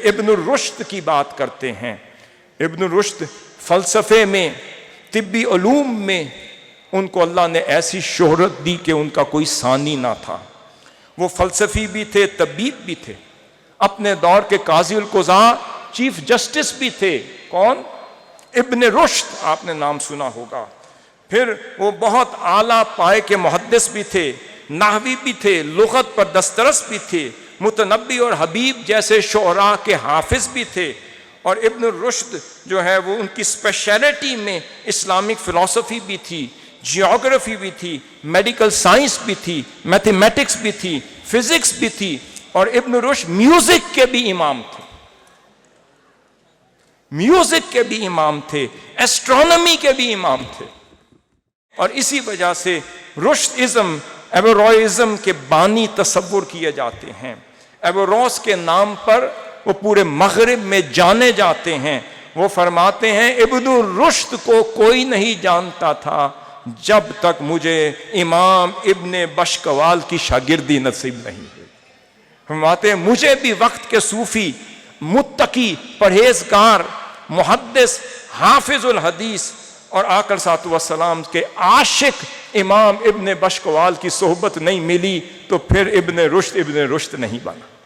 ابن رشد کی بات کرتے ہیں۔ ابن رشد فلسفے میں، طبی علوم میں ان کو اللہ نے ایسی شہرت دی کہ ان کا کوئی ثانی نہ تھا۔ وہ فلسفی بھی تھے، طبیب بھی تھے، اپنے دور کے قاضی القضاء، چیف جسٹس بھی تھے۔ کون؟ ابن رشد، آپ نے نام سنا ہوگا۔ پھر وہ بہت اعلیٰ پائے کے محدث بھی تھے، نحوی بھی تھے، لغت پر دسترس بھی تھے، متنبی اور حبیب جیسے شعراء کے حافظ بھی تھے۔ اور ابن رشد جو ہے وہ ان کی اسپیشلٹی میں اسلامک فلسفی بھی تھی، جیوگرافی بھی تھی، میڈیکل سائنس بھی تھی، میتھمیٹکس بھی تھی، فزکس بھی تھی، اور ابن رشد میوزک کے بھی امام تھے، میوزک کے بھی امام تھے، ایسٹرونومی کے بھی امام تھے۔ اور اسی وجہ سے رشد ازم، ایوروئزم کے بانی تصور کیے جاتے ہیں۔ ایوروس کے نام پر وہ پورے مغرب میں جانے جاتے ہیں۔ وہ فرماتے ہیں ابن رشد کو کوئی نہیں جانتا تھا جب تک مجھے امام ابن بشکوال کی شاگردی نصیب نہیں ہوئی۔ فرماتے ہیں مجھے بھی وقت کے صوفی، متقی، پرہیزگار، محدث، حافظ الحدیث اور آقا صلی اللہ علیہ وسلم کے عاشق امام ابن بشکوال کی صحبت نہیں ملی، تو پھر ابن رشد نہیں بنا۔